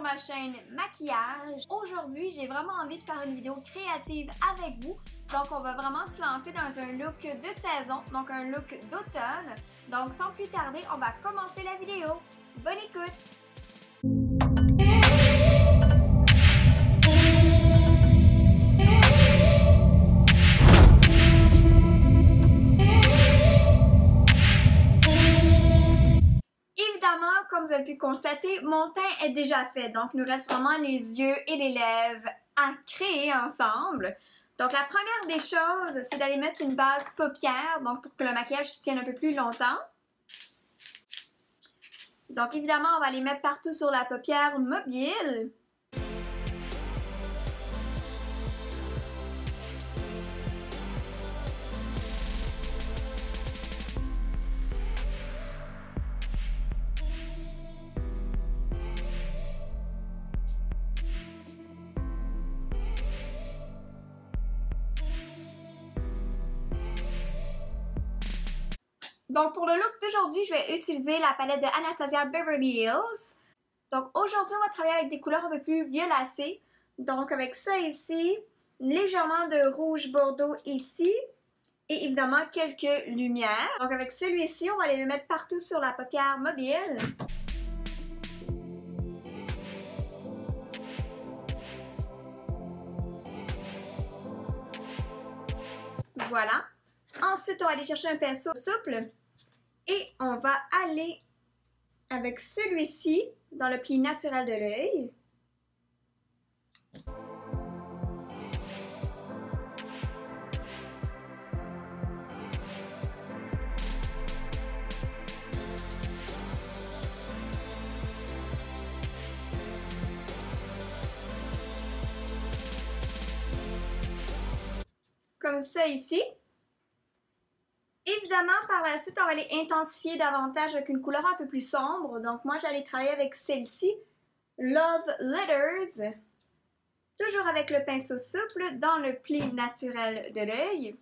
ma chaîne Maquillage. Aujourd'hui, j'ai vraiment envie de faire une vidéo créative avec vous. Donc, on va vraiment se lancer dans un look de saison, donc un look d'automne. Donc, sans plus tarder, on va commencer la vidéo. Bonne écoute! Évidemment, comme vous avez pu constater, mon teint est déjà fait. Donc, il nous reste vraiment les yeux et les lèvres à créer ensemble. Donc, la première des choses, c'est d'aller mettre une base paupière, donc pour que le maquillage tienne un peu plus longtemps. Donc, évidemment, on va les mettre partout sur la paupière mobile. Donc, pour le look d'aujourd'hui, je vais utiliser la palette de Anastasia Beverly Hills. Donc, aujourd'hui, on va travailler avec des couleurs un peu plus violacées. Donc, avec ça ici, légèrement de rouge bordeaux ici. Et évidemment, quelques lumières. Donc, avec celui-ci, on va aller le mettre partout sur la paupière mobile. Voilà. Ensuite, on va aller chercher un pinceau souple. Et on va aller avec celui-ci dans le pli naturel de l'œil. Comme ça ici. Évidemment, par la suite, on va aller intensifier davantage avec une couleur un peu plus sombre. Donc, moi, j'allais travailler avec celle-ci, Love Letters. Toujours avec le pinceau souple dans le pli naturel de l'œil.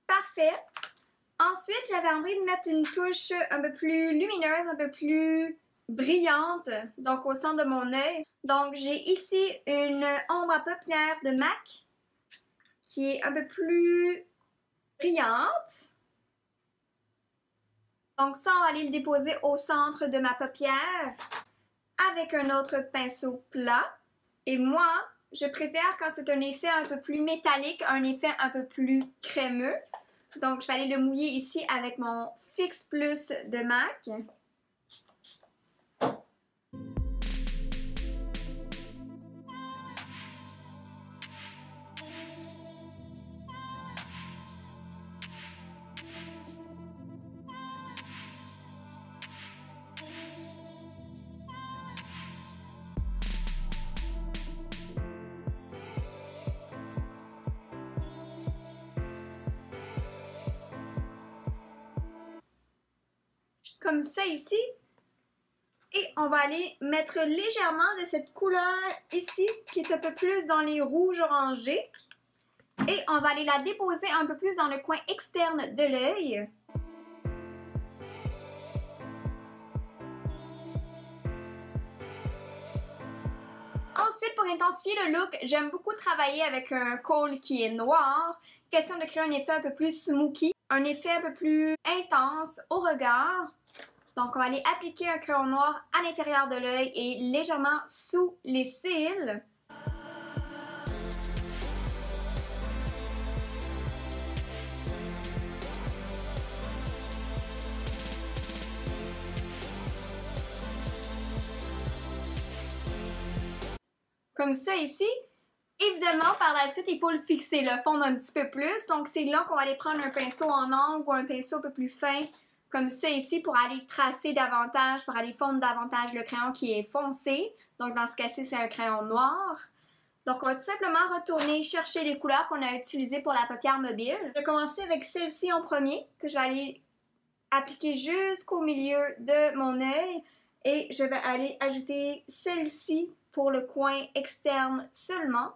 Parfait. Ensuite, j'avais envie de mettre une touche un peu plus lumineuse, un peu plus brillante, donc au centre de mon œil. Donc, j'ai ici une ombre à paupières de MAC qui est un peu plus brillante. Donc ça, on va aller le déposer au centre de ma paupière avec un autre pinceau plat. Et moi, je préfère quand c'est un effet un peu plus métallique, un effet un peu plus crémeux. Donc, je vais aller le mouiller ici avec mon Fix Plus de MAC. Comme ça ici. Et on va aller mettre légèrement de cette couleur ici, qui est un peu plus dans les rouges orangés. Et on va aller la déposer un peu plus dans le coin externe de l'œil. Ensuite, pour intensifier le look, j'aime beaucoup travailler avec un kohl qui est noir. Question de créer un effet un peu plus smoky, un effet un peu plus intense au regard. Donc, on va aller appliquer un crayon noir à l'intérieur de l'œil et légèrement sous les cils. Comme ça ici. Évidemment, par la suite, il faut le fixer, le fondre un petit peu plus. Donc, c'est là qu'on va aller prendre un pinceau en angle ou un pinceau un peu plus fin, comme ça ici, pour aller tracer davantage, pour aller fondre davantage le crayon qui est foncé. Donc, dans ce cas-ci, c'est un crayon noir. Donc, on va tout simplement retourner chercher les couleurs qu'on a utilisées pour la paupière mobile. Je vais commencer avec celle-ci en premier, que je vais aller appliquer jusqu'au milieu de mon œil et je vais aller ajouter celle-ci pour le coin externe seulement.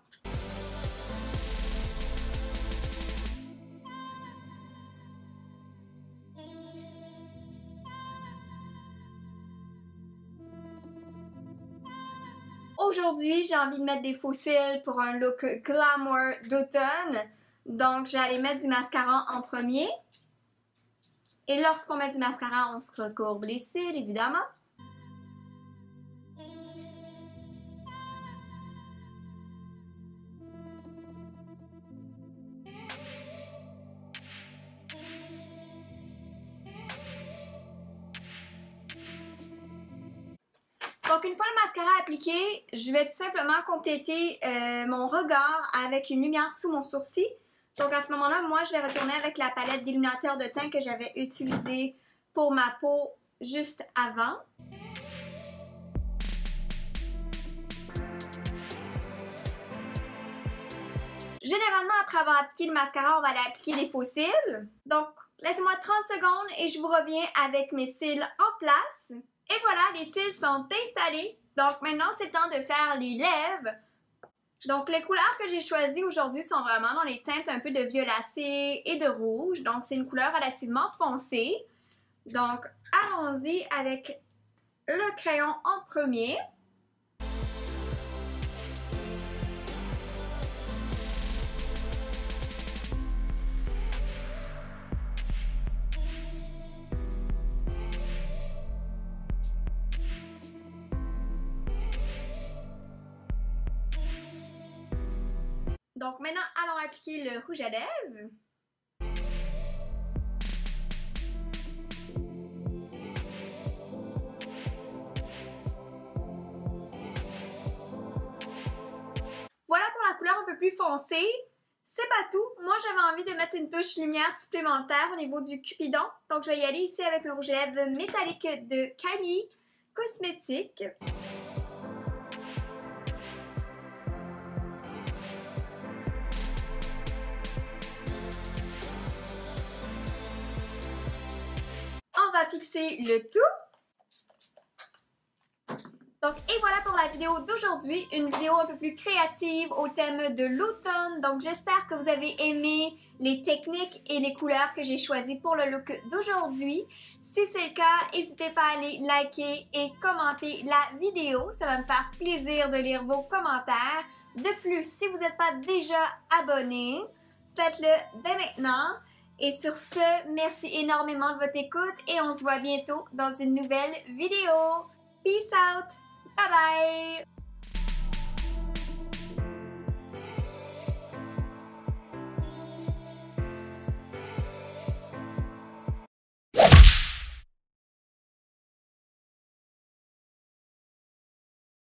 Aujourd'hui, j'ai envie de mettre des faux cils pour un look glamour d'automne. Donc, je vais aller mettre du mascara en premier. Et lorsqu'on met du mascara, on se recourbe les cils, évidemment. Donc, une fois le mascara appliqué, je vais tout simplement compléter mon regard avec une lumière sous mon sourcil. Donc, à ce moment-là, moi, je vais retourner avec la palette d'illuminateur de teint que j'avais utilisée pour ma peau juste avant. Généralement, après avoir appliqué le mascara, on va aller appliquer des faux cils. Donc, laissez-moi 30 secondes et je vous reviens avec mes cils en place. Et voilà, les cils sont installés. Donc maintenant, c'est temps de faire les lèvres. Donc les couleurs que j'ai choisies aujourd'hui sont vraiment dans les teintes un peu de violacé et de rouge. Donc c'est une couleur relativement foncée. Donc allons-y avec le crayon en premier. Donc maintenant, allons appliquer le rouge à lèvres. Voilà pour la couleur un peu plus foncée. C'est pas tout. Moi, j'avais envie de mettre une touche lumière supplémentaire au niveau du cupidon. Donc, je vais y aller ici avec un rouge à lèvres métallique de Kylie Cosmetics. On va fixer le tout. Donc, et voilà pour la vidéo d'aujourd'hui, une vidéo un peu plus créative au thème de l'automne. Donc, j'espère que vous avez aimé les techniques et les couleurs que j'ai choisies pour le look d'aujourd'hui. Si c'est le cas, n'hésitez pas à aller liker et commenter la vidéo. Ça va me faire plaisir de lire vos commentaires. De plus, si vous n'êtes pas déjà abonné, faites-le dès maintenant. Et sur ce, merci énormément de votre écoute et on se voit bientôt dans une nouvelle vidéo. Peace out! Bye bye!